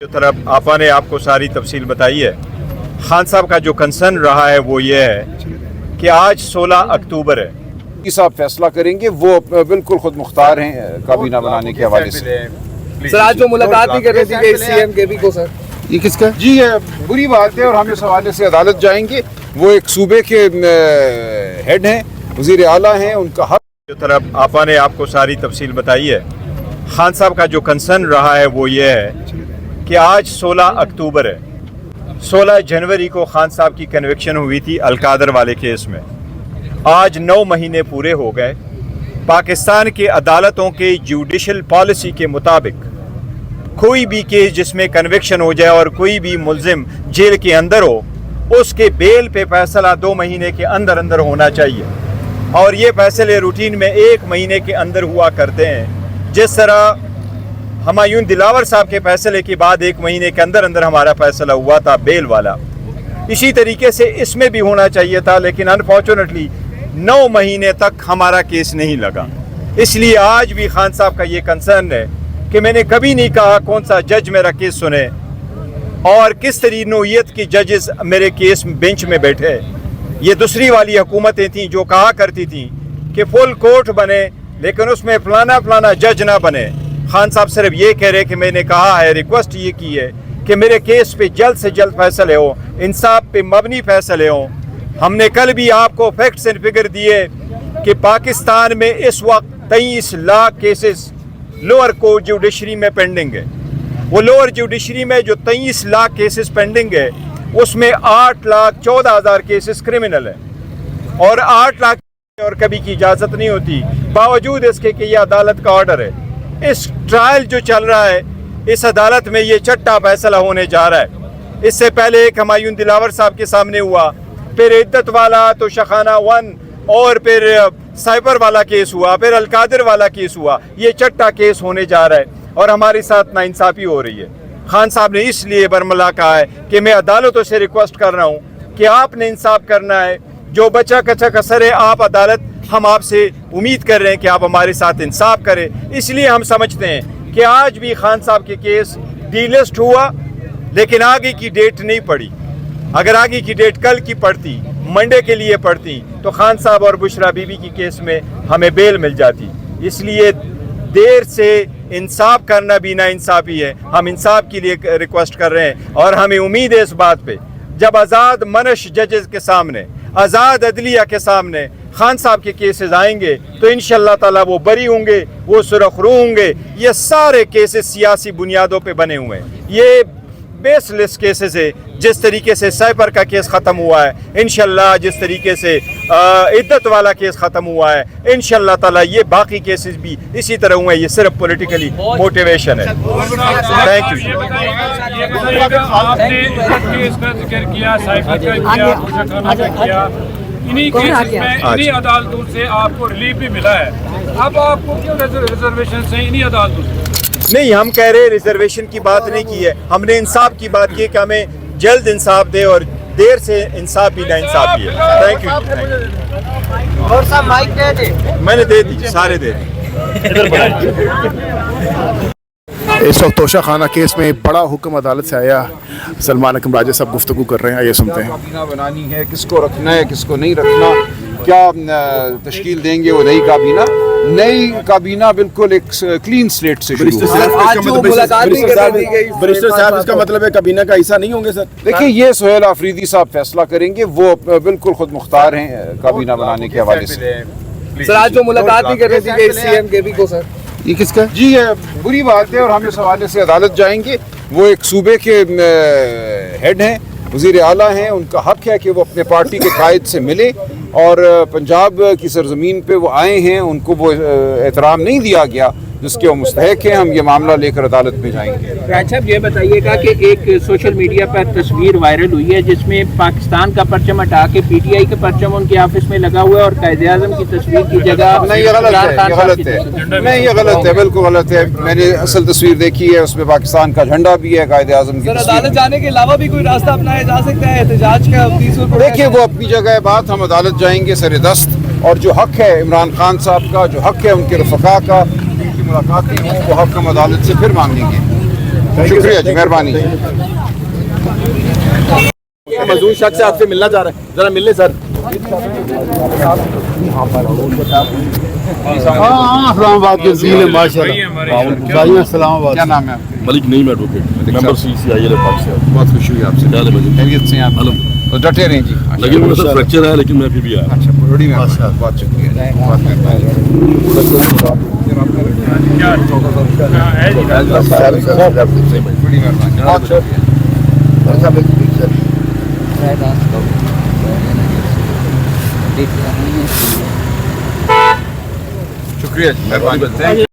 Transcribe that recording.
जो तरफ आपा ने आपको सारी तफसील बताई है, खान साहब का जो कंसर्न रहा है वो ये है कि आज 16 अक्टूबर है। साहब फैसला करेंगे, वो बिल्कुल खुद मुख्तार हैं काबीना बनाने के हवाले से। सर आज जो मुलाकात भी कर रहे थे सीएम केबी को, सर ये किसका जी है? बुरी बात है और हम इस हवाले से अदालत जाएंगे। वो एक सूबे के हेड हैं, वजीर आला हैं, उनका हक। जो तरफ आपा ने आपको सारी तफसील बताई है, खान साहब का जो कंसर्न रहा है वो ये है कि आज 16 अक्टूबर है। 16 जनवरी को खान साहब की कन्विक्शन हुई थी अलकादर वाले केस में। आज 9 महीने पूरे हो गए। पाकिस्तान के अदालतों के जुडिशल पॉलिसी के मुताबिक कोई भी केस जिसमें कन्विक्शन हो जाए और कोई भी मुल्जिम जेल के अंदर हो, उसके बेल पे फैसला 2 महीने के अंदर अंदर होना चाहिए। और ये फैसले रूटीन में 1 महीने के अंदर हुआ करते हैं। जिस तरह हुमायूं दिलावर साहब के फैसले के बाद 1 महीने के अंदर अंदर हमारा फैसला हुआ था बेल वाला, इसी तरीके से इसमें भी होना चाहिए था। लेकिन अनफॉर्चुनेटली 9 महीने तक हमारा केस नहीं लगा। इसलिए आज भी खान साहब का ये कंसर्न है कि मैंने कभी नहीं कहा कौन सा जज मेरा केस सुने और किस तरीके नौइयत की जजेस मेरे केस बेंच में बैठे। ये दूसरी वाली हुकूमतें थीं जो कहा करती थीं कि फुल कोर्ट बने लेकिन उसमें फलाना फलाना जज ना बने। खान साहब सिर्फ ये कह रहे कि मैंने कहा है, रिक्वेस्ट ये की है कि मेरे केस पे जल्द से जल्द फैसले हो, इंसाफ पे मबनी फैसले हो। हमने कल भी आपको फैक्ट्स एंड फिगर दिए कि पाकिस्तान में इस वक्त 23 lakh cases lower court judiciary में पेंडिंग है। वो लोअर जुडिशरी में जो 23 लाख केसेस पेंडिंग है, उसमें 8,14,000 केसेस क्रिमिनल है और 8 लाख और कभी की इजाज़त नहीं होती, बावजूद इसके कि ये अदालत का ऑर्डर है। इस ट्रायल जो चल रहा है, इस अदालत में ये छठा फैसला होने जा रहा है। इससे पहले एक हुमायूं दिलावर साहब के सामने हुआ, फिर इद्दत वाला, तो शखाना 1 और फिर साइबर वाला केस हुआ, फिर अलकादर वाला केस हुआ। ये छठा केस होने जा रहा है और हमारे साथ नाइंसाफ़ी हो रही है। खान साहब ने इसलिए बरमला कहा है कि मैं अदालतों से रिक्वेस्ट कर रहा हूँ कि आपने इंसाफ करना है। जो बचा कचा कसर है, आप अदालत, हम आपसे उम्मीद कर रहे हैं कि आप हमारे साथ इंसाफ करें। इसलिए हम समझते हैं कि आज भी खान साहब के केस डीलिस्ट हुआ लेकिन आगे की डेट नहीं पड़ी। अगर आगे की डेट कल की पड़ती, मंडे के लिए पड़ती, तो खान साहब और बुशरा बीबी की केस में हमें बेल मिल जाती। इसलिए देर से इंसाफ करना भी ना इंसाफी है। हम इंसाफ के लिए रिक्वेस्ट कर रहे हैं और हमें उम्मीद है इस बात पे, जब आज़ाद मनश जजेस के सामने, आज़ाद अदलिया के सामने खान साहब के केसेस आएंगे तो इंशाअल्लाह ताला वो बरी होंगे, वो सुरखरू होंगे। ये सारे केसेस सियासी बुनियादों पे बने हुए हैं, ये बेसलेस केसेस है। जिस तरीके से साइबर का केस ख़त्म हुआ है, इंशाअल्लाह जिस तरीके से इद्दत वाला केस ख़त्म हुआ है, इंशाअल्लाह ताला ये बाकी केसेस भी इसी तरह हुए। ये सिर्फ पॉलिटिकली मोटिवेशन है। Thank you. इन्हीं केसेस में इन्हीं अदालतों से आपको रिलीफ भी मिला है। अब आपको क्यों रिजर्वेशन से इन्हीं अदालतों से? नहीं, हम कह रहे रिजर्वेशन की बात नहीं की है, हमने इंसाफ की बात की कि हमें जल्द इंसाफ दे और देर से इंसाफ भी ना इंसाफ भी है। Thank you. और साहब माइक दे दे। मैंने दे दी, सारे दे दी। इस वक्त तोशा खाना केस में बड़ा हुक्म अदालत से आया। सलमान अकरम राजा साहब गुफ्तगू कर रहे हैं, आइए सुनते हैं। काबीना बनानी है, किसको रखना है, किसको नहीं रखना, क्या तश्कील देंगे वो नई काबीना। नई काबीना बिल्कुल एक क्लीन स्लेट से शुरू होगी। आज जो मुलाकात भी कर दी गई, बैरिस्टर साहब, इसका मतलब है काबीना का हिस्सा नहीं होंगे सर? देखिए, ये सुहेल आफरीदी साहब फैसला करेंगे, वो बिल्कुल खुद मुख्तार हैं काबीना बनाने के हवाले से। सर आज जो मुलाकात भी कर रहे थे सीएम केबी को, सर ये किसका जी है? बुरी बात है और हम इस हवाले से अदालत जाएंगे। वो एक सूबे के हेड हैं, वजीर आला हैं, उनका हक है कि वो अपने पार्टी के कायद से मिले और पंजाब की सरजमीन पे वो आए हैं, उनको वो एहतराम नहीं दिया गया जिसके वो मुस्तहक हैं। हम ये मामला लेकर अदालत में जाएंगे। राज साहब ये बताइएगा कि एक सोशल मीडिया पर तस्वीर वायरल हुई है जिसमें पाकिस्तान का परचम हटा के पीटीआई का परचम उनके ऑफिस में लगा हुआ है और कायद-ए-आज़म की तस्वीर की जगह नहीं, ये गलत है, ये गलत है। नहीं, ये गलत है, बिल्कुल गलत है। मैंने असल तस्वीर देखी है, उसमें पाकिस्तान का झंडा भी है, कायद-ए-आज़म की तस्वीर। अदालत जाने के अलावा भी कोई रास्ता अपनाया जा सकता है एहतजाज का? देखिए, वो अपनी जगह बात, हम अदालत जाएंगे सरेदस्त, और जो हक है इमरान खान साहब का, जो हक है उनके रफ़का का, उनकी मुलाकातें हों, वो हक हम अदालत से फिर मांगेंगे। शुक्रिया जी, मेहरबानी जी। मजदूर शख्स से आपसे मिलना चाह रहे हैं, जरा मिल ले सर। इस्लामाबाद के ज़िले माशाल्लाह इस्लामाबाद। क्या नाम है आपका? Malik Naeem advocate, member CCIL Pakistan. बहुत खुशी हुई आपसे। क्या हाल है भाई? खैरियत से हैं आप? तो डटे रहें जी। लगे मुझे सर फ्रैक्चर है लेकिन मैं फिर भी आया। अच्छा, बड़ी मेहरबानी, बहुत शुक्रिया, बहुत मेहरबानी। बड़ी मेहरबानी, बहुत शुक्रिया जी, मेहरबानी।